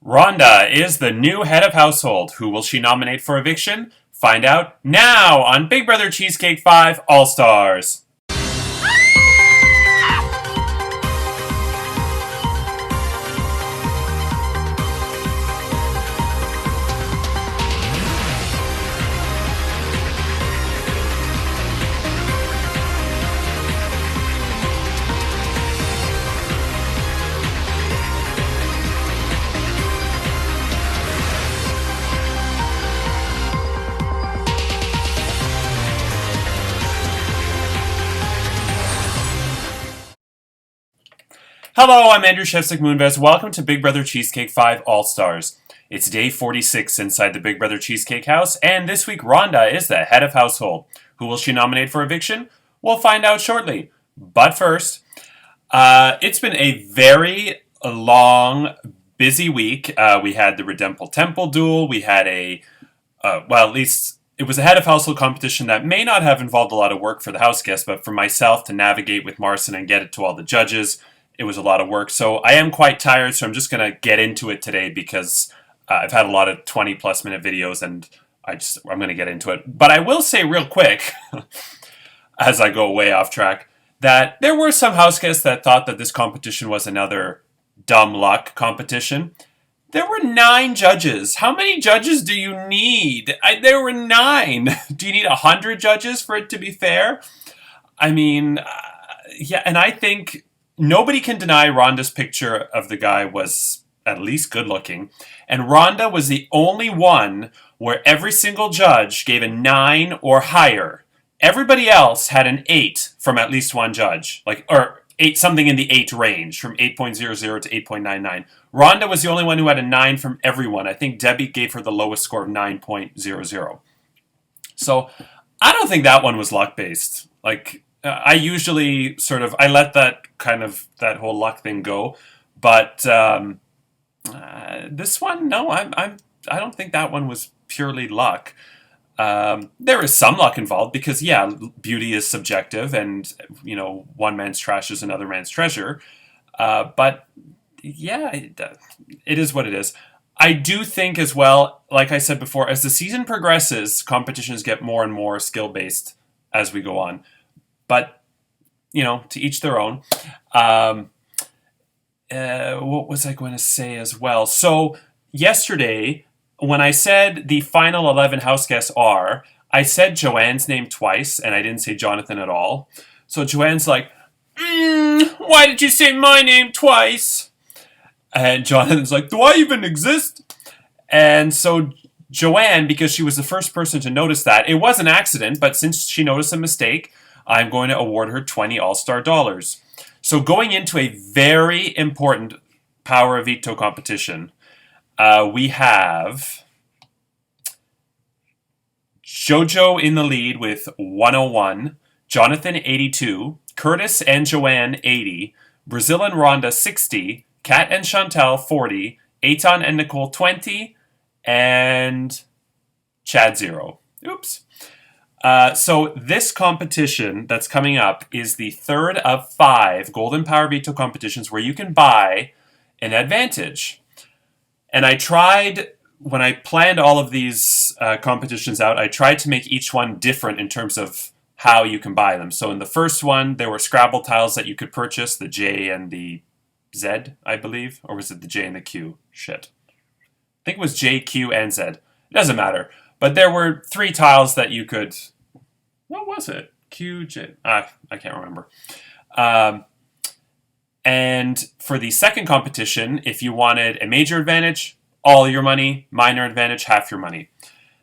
Rhonda is the new head of household. Who will she nominate for eviction? Find out now on Big Brother Cheesecake 5 All Stars. Hello, I'm Andrew Shevsik Moonves. Welcome to Big Brother Cheesecake 5 All Stars. It's day 46 inside the Big Brother Cheesecake house, and this week Rhonda is the head of household. Who will she nominate for eviction? We'll find out shortly. But first, it's been a very long, busy week. We had the Redempel Temple duel. We had at least it was a head of household competition that may not have involved a lot of work for the house guests, but for myself to navigate with Marcin and get it to all the judges, it was a lot of work. So I am quite tired, so I'm just going to get into it today because I've had a lot of 20 plus minute videos and I'm going to get into it. But I will say real quick, as I go way off track, that there were some house guests that thought that this competition was another dumb luck competition. There were 9 judges. How many judges do you need? There were 9. Do you need 100 judges for it to be fair? I mean, yeah, and I think nobody can deny Rhonda's picture of the guy was at least good looking. And Rhonda was the only one where every single judge gave a 9 or higher. Everybody else had an 8 from at least one judge, or 8, something in the 8 range, from 8.00 to 8.99. Rhonda was the only one who had a 9 from everyone. I think Debbie gave her the lowest score of 9.00. So I don't think that one was luck-based. I usually I let that whole luck thing go, but this one, no, I don't think that one was purely luck. There is some luck involved because, yeah, beauty is subjective, and one man's trash is another man's treasure. But yeah, it is what it is. I do think as well, like I said before, as the season progresses, competitions get more and more skill-based as we go on. But, to each their own. What was I going to say as well? So, yesterday, when I said the final 11 house guests are, I said Joanne's name twice, and I didn't say Jonathan at all. So, Joanne's like, why did you say my name twice? And Jonathan's like, do I even exist? And so Joanne, because she was the first person to notice that, it was an accident, but since she noticed a mistake, I'm going to award her 20 All-Star dollars. So going into a very important Power of Veto competition, we have Jojo in the lead with 101, Jonathan 82, Curtis and Joanne 80, Brazil and Rhonda 60, Kat and Chantal 40, Eitan and Nicole 20, and Chad 0. Oops. So this competition that's coming up is the third of 5 Golden Power Veto competitions where you can buy an advantage. And I tried, when I planned all of these competitions out, I tried to make each one different in terms of how you can buy them. So in the first one, there were Scrabble tiles that you could purchase, the J and the Z, I believe. Or was it the J and the Q? Shit. I think it was J, Q, and Z. It doesn't matter. But there were 3 tiles that you could... What was it? Q, J... I can't remember. And for the second competition, if you wanted a major advantage, all your money. Minor advantage, half your money.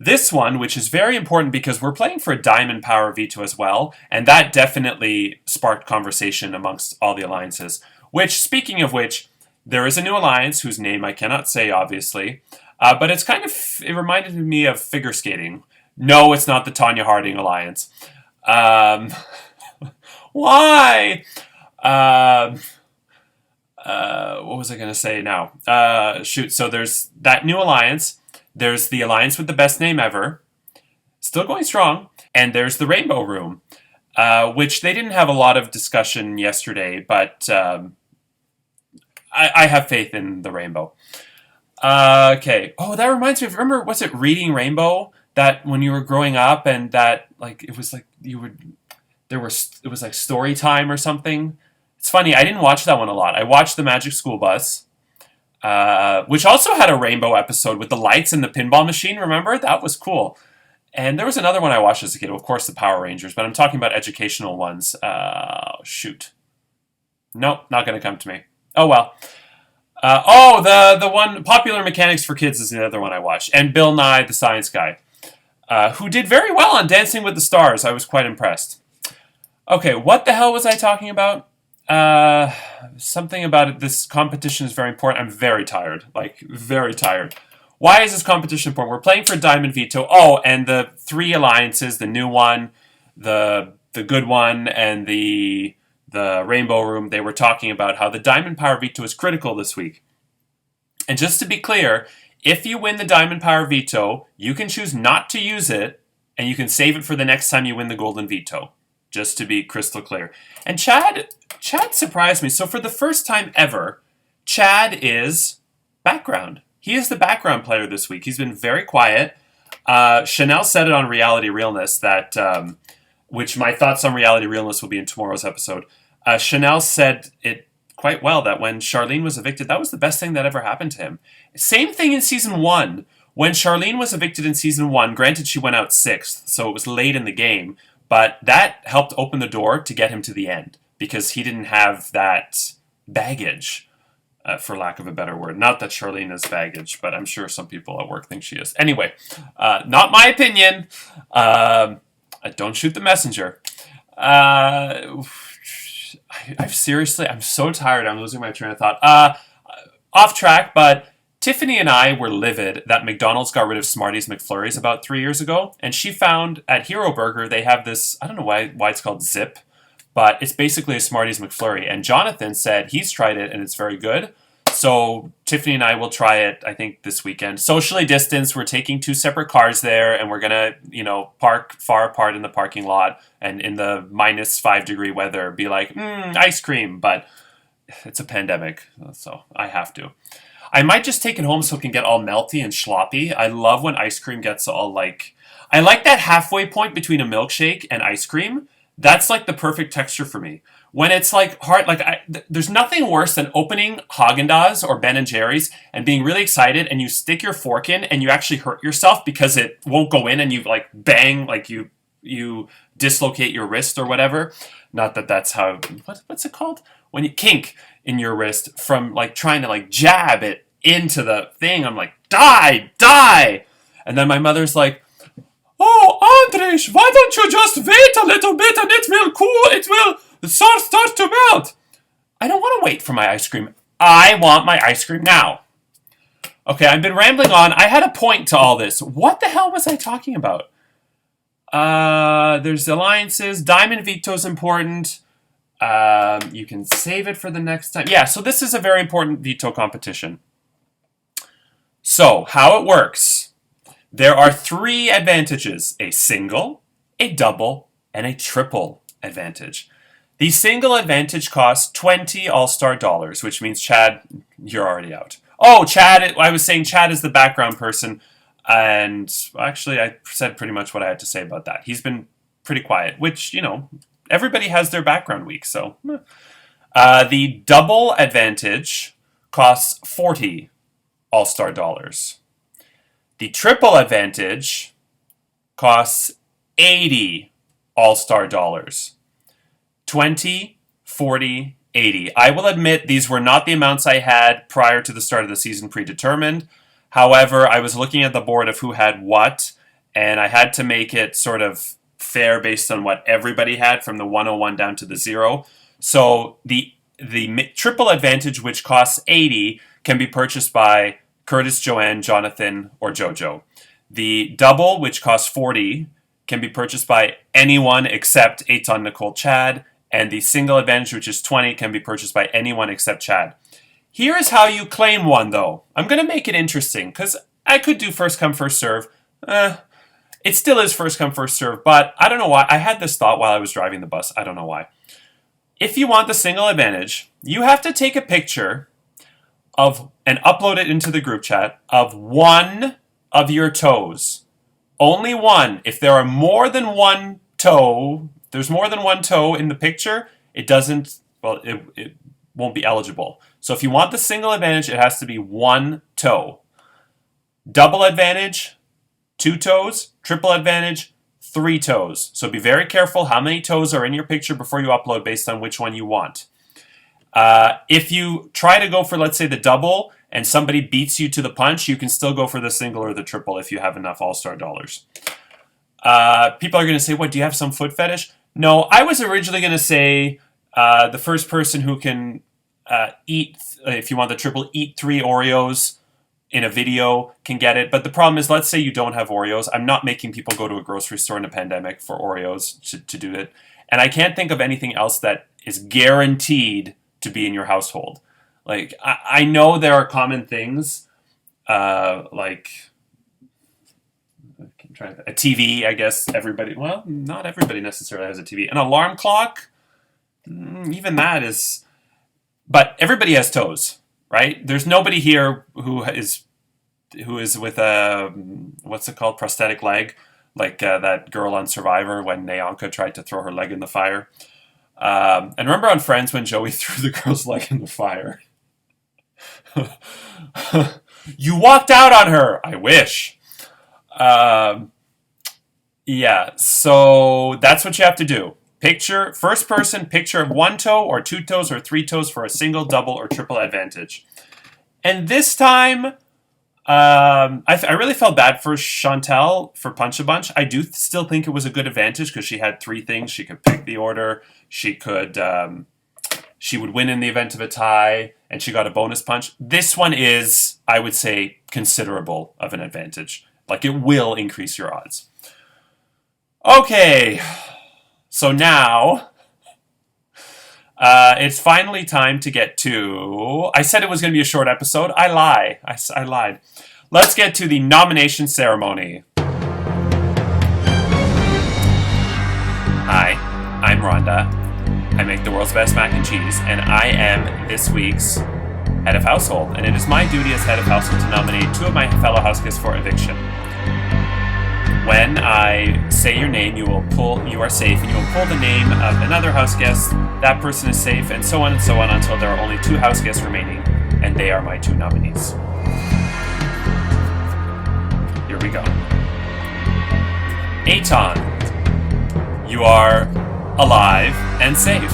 This one, which is very important because we're playing for a Diamond Power Veto as well, and that definitely sparked conversation amongst all the alliances. Which, speaking of which, there is a new alliance whose name I cannot say, obviously. But it reminded me of figure skating. No, it's not the Tanya Harding Alliance. Why? What was I going to say now? So there's that new alliance. There's the alliance with the best name ever. Still going strong. And there's the Rainbow Room, which they didn't have a lot of discussion yesterday, but I have faith in the Rainbow. Okay. Oh, that reminds me. Remember, was it Reading Rainbow? That when you were growing up, and that like it was like you would there was it was like story time or something. It's funny. I didn't watch that one a lot. I watched the Magic School Bus, which also had a rainbow episode with the lights and the pinball machine. Remember that was cool. And there was another one I watched as a kid. Of course, the Power Rangers. But I'm talking about educational ones. Shoot. Nope, not going to come to me. Oh well. The one Popular Mechanics for Kids is the other one I watched, and Bill Nye the Science Guy, who did very well on Dancing with the Stars. I was quite impressed. Okay, what the hell was I talking about? Something about it. This competition is very important. I'm very tired, like very tired. Why is this competition important? We're playing for Diamond Veto. Oh, and the three alliances: the new one, the good one, and the Rainbow Room. They were talking about how the Diamond Power Veto is critical this week. And just to be clear, if you win the Diamond Power Veto, you can choose not to use it, and you can save it for the next time you win the Golden Veto. Just to be crystal clear. And Chad surprised me. So for the first time ever, Chad is background. He is the background player this week. He's been very quiet. Chanel said it on Reality Realness that, which my thoughts on Reality Realness will be in tomorrow's episode. Chanel said it quite well that when Charlene was evicted, that was the best thing that ever happened to him. Same thing in season 1. When Charlene was evicted in season 1, granted she went out 6th, so it was late in the game, but that helped open the door to get him to the end because he didn't have that baggage, for lack of a better word. Not that Charlene is baggage, but I'm sure some people at work think she is. Anyway, not my opinion. Don't shoot the messenger. I'm so tired. I'm losing my train of thought. Off track, but Tiffany and I were livid that McDonald's got rid of Smarties McFlurries about 3 years ago, and she found at Hero Burger they have this, I don't know why it's called Zip, but it's basically a Smarties McFlurry, and Jonathan said he's tried it and it's very good, so Tiffany and I will try it, I think, this weekend. Socially distanced, we're taking 2 separate cars there, and we're going to, park far apart in the parking lot, and in the -5-degree weather, be like, ice cream, but it's a pandemic, so I have to. I might just take it home so it can get all melty and sloppy. I love when ice cream gets all I like that halfway point between a milkshake and ice cream. That's like the perfect texture for me. When it's like hard, there's nothing worse than opening Haagen-Dazs or Ben & Jerry's and being really excited and you stick your fork in and you actually hurt yourself because it won't go in and you bang, you dislocate your wrist or whatever. Not that that's how, what's it called? When you kink in your wrist from trying to jab it into the thing. I'm like, die! And then my mother's like, oh, Andres, why don't you just wait a little bit and it will start to melt. I don't want to wait for my ice cream. I want my ice cream now. Okay, I've been rambling on. I had a point to all this. What the hell was I talking about? There's alliances. Diamond Veto is important. You can save it for the next time. Yeah, so this is a very important veto competition. So, how it works. There are 3 advantages. A single, a double, and a triple advantage. The single advantage costs 20 All-Star dollars, which means, Chad, you're already out. Oh, Chad, I was saying Chad is the background person, and actually I said pretty much what I had to say about that. He's been pretty quiet, which, everybody has their background week, so. The double advantage costs 40 All-Star dollars. The triple advantage costs 80 All-Star dollars. 20, 40, 80. I will admit these were not the amounts I had prior to the start of the season predetermined. However, I was looking at the board of who had what, and I had to make it sort of fair based on what everybody had from the 101 down to the 0. So the triple advantage, which costs 80, can be purchased by Curtis, Joanne, Jonathan, or Jojo. The double, which costs 40, can be purchased by anyone except Eitan, Nicole, Chad. And the single advantage, which is 20, can be purchased by anyone except Chad. Here is how you claim one, though. I'm going to make it interesting, because I could do first come, first serve. It still is first come, first serve, but I don't know why. I had this thought while I was driving the bus. I don't know why. If you want the single advantage, you have to take a picture and upload it into the group chat of one of your toes. Only one. If there are more than one toe, there's more than one toe in the picture, it won't be eligible. So if you want the single advantage, it has to be one toe. Double advantage, 2 toes. Triple advantage, 3 toes. So be very careful how many toes are in your picture before you upload based on which one you want. If you try to go for, let's say, the double and somebody beats you to the punch, you can still go for the single or the triple if you have enough All-Star dollars. People are going to say, what, do you have some foot fetish? No, I was originally going to say the first person who can eat, if you want the triple, eat 3 Oreos in a video can get it. But the problem is, let's say you don't have Oreos. I'm not making people go to a grocery store in a pandemic for Oreos to do it. And I can't think of anything else that is guaranteed to be in your household. Like, I know there are common things, like a TV, I guess everybody, well, not everybody necessarily has a TV. An alarm clock, even that is, but everybody has toes, right? There's nobody here who is with a, what's it called, prosthetic leg, like that girl on Survivor when Nayanka tried to throw her leg in the fire. And remember on Friends when Joey threw the girl's leg in the fire? You walked out on her! I wish. Yeah, so that's what you have to do. First person picture of 1 toe or 2 toes or 3 toes for a single, double, or triple advantage. And this time, I really felt bad for Chantel for Punch a Bunch. I do still think it was a good advantage because she had 3 things. She could pick the order. She would win in the event of a tie, and she got a bonus punch. This one is, I would say, considerable of an advantage. Like, it will increase your odds. Okay, so now it's finally time to get to... I said it was going to be a short episode. I lie. I lied. Let's get to the nomination ceremony. Hi, I'm Rhonda. I make the world's best mac and cheese, and I am this week's head of household. And it is my duty as head of household to nominate 2 of my fellow house guests for eviction. When I say your name, you are safe, and you will pull the name of another house guest. That person is safe, and so on until there are only 2 house guests remaining, and they are my 2 nominees. Here we go. Aton, you are alive and safe.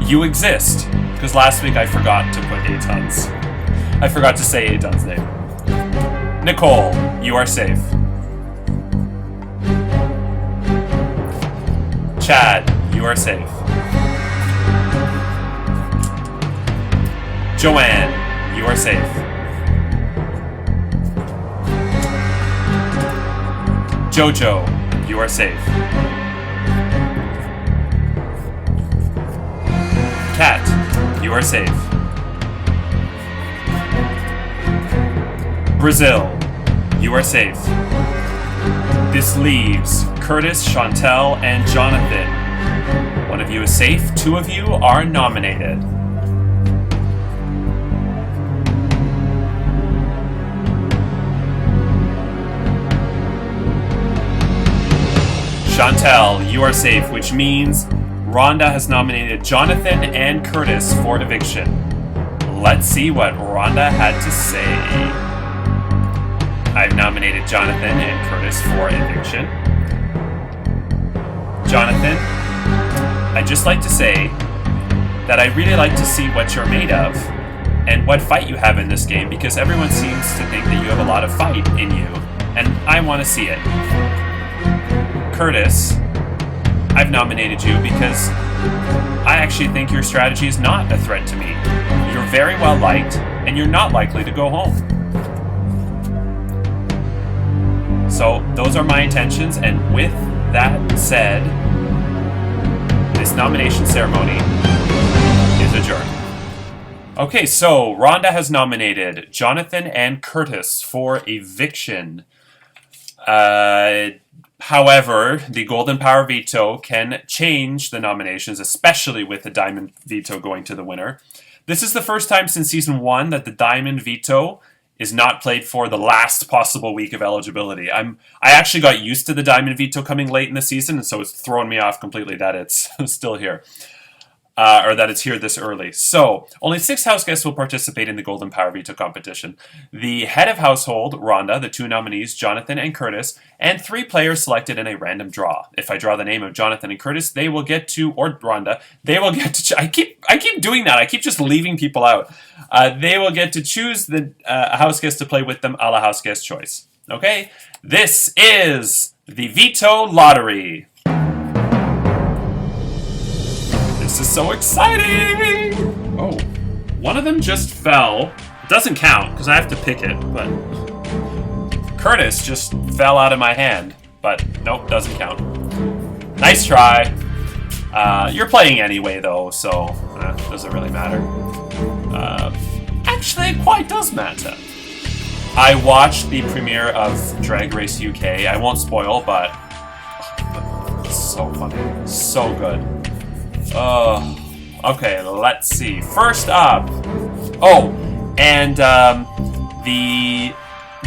You exist, because last week I forgot to put Aton's. I forgot to say Aton's name. Nicole, you are safe. Chad, you are safe. Joanne, you are safe. Jojo, you are safe. Kat, you are safe. Brazil, you are safe. This leaves Curtis, Chantel, and Jonathan. One of you is safe. 2 of you are nominated. Chantel, you are safe, which means Rhonda has nominated Jonathan and Curtis for eviction. Let's see what Rhonda had to say. I've nominated Jonathan and Curtis for eviction. Jonathan, I'd just like to say that I really like to see what you're made of and what fight you have in this game, because everyone seems to think that you have a lot of fight in you, and I want to see it. Curtis, I've nominated you because I actually think your strategy is not a threat to me. You're very well liked, and you're not likely to go home. So those are my intentions, and with that said, this nomination ceremony is adjourned. Okay, so Rhonda has nominated Jonathan and Curtis for eviction. However, the Golden Power Veto can change the nominations, especially with the Diamond Veto going to the winner. This is the first time since Season 1 that the Diamond Veto is not played for the last possible week of eligibility. I actually got used to the Diamond Veto coming late in the season, and so it's thrown me off completely that it's still here. Or that it's here this early. So, only 6 house guests will participate in the Golden Power Veto competition. The head of household, Rhonda, the 2 nominees, Jonathan and Curtis, and 3 players selected in a random draw. If I draw the name of Jonathan and Curtis, they will get to, or Rhonda, they will get to, I keep doing that. I keep just leaving people out. They will get to choose the house guest to play with them a la house guest choice. Okay? This is the Veto Lottery. This is so exciting! Oh, one of them just fell. It doesn't count, because I have to pick it, but... Curtis just fell out of my hand, but nope, doesn't count. Nice try. You're playing anyway, though, so doesn't really matter. Actually, it quite does matter. I watched the premiere of Drag Race UK. I won't spoil, but... it's so funny. So good. Okay, let's see. First up, and the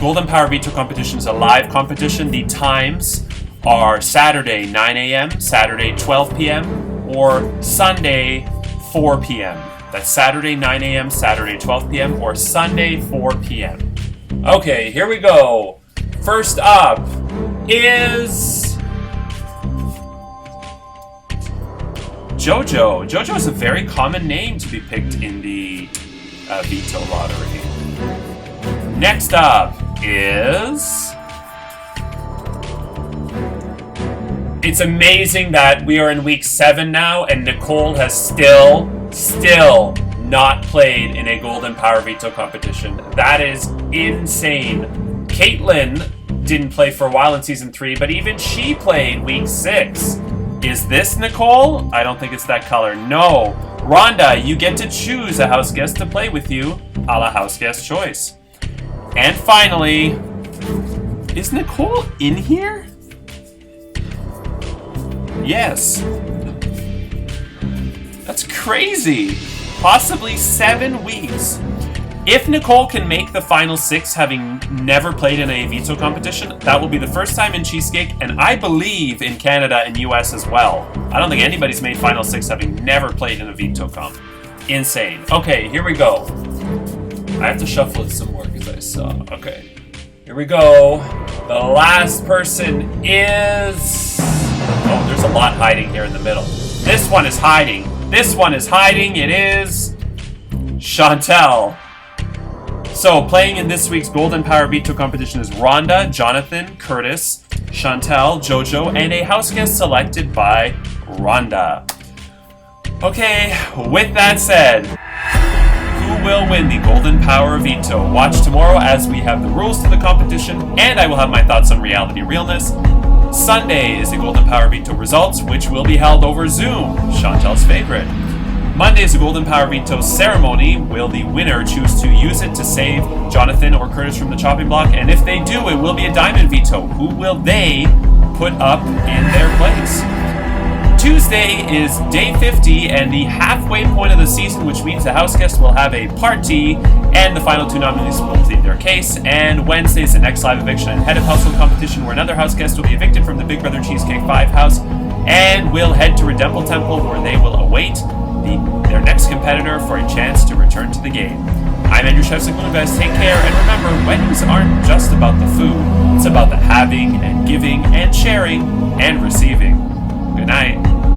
Golden Power Veto competition is a live competition. The times are Saturday 9 a.m., Saturday 12 p.m., or Sunday 4 p.m. That's Saturday 9 a.m., Saturday 12 p.m., or Sunday 4 p.m. Okay, here we go. First up is... Jojo. Jojo is a very common name to be picked in the Veto Lottery. Next up is... It's amazing that we are in week 7 now and Nicole has still not played in a Golden Power Veto competition. That is insane. Caitlin didn't play for a while in Season 3, but even she played week 6. Is this Nicole? I don't think it's that color. No. Rhonda, you get to choose a house guest to play with you, a la house guest choice. And finally, is Nicole in here? Yes. That's crazy. Possibly 7 weeks. If Nicole can make the final 6 having never played in a veto competition, that will be the first time in Cheesecake, and I believe in Canada and US as well. I don't think anybody's made final 6 having never played in a veto comp. Insane. Okay, here we go. I have to shuffle it some more because I saw. Okay. Here we go. The last person is... oh, there's a lot hiding here in the middle. This one is hiding. This one is hiding. It is... Chantel. So, playing in this week's Golden Power Veto competition is Rhonda, Jonathan, Curtis, Chantel, Jojo, and a house guest selected by Rhonda. Okay, with that said, who will win the Golden Power Veto? Watch tomorrow as we have the rules to the competition, and I will have my thoughts on reality realness. Sunday is the Golden Power Veto results, which will be held over Zoom, Chantel's favorite. Monday is the Golden Power Veto ceremony. Will the winner choose to use it to save Jonathan or Curtis from the chopping block? And if they do, it will be a Diamond Veto. Who will they put up in their place? Tuesday is day 50 and the halfway point of the season, which means the house guest will have a party and the final 2 nominees will plead their case. And Wednesday is the next live eviction and head of household competition, where another house guest will be evicted from the Big Brother Cheesecake 5 house and will head to Redemple Temple, where they will await their next competitor for a chance to return to the game. I'm Andrew Cheesecake. Guys, take care, and remember, weddings aren't just about the food. It's about the having and giving and sharing and receiving. Good night.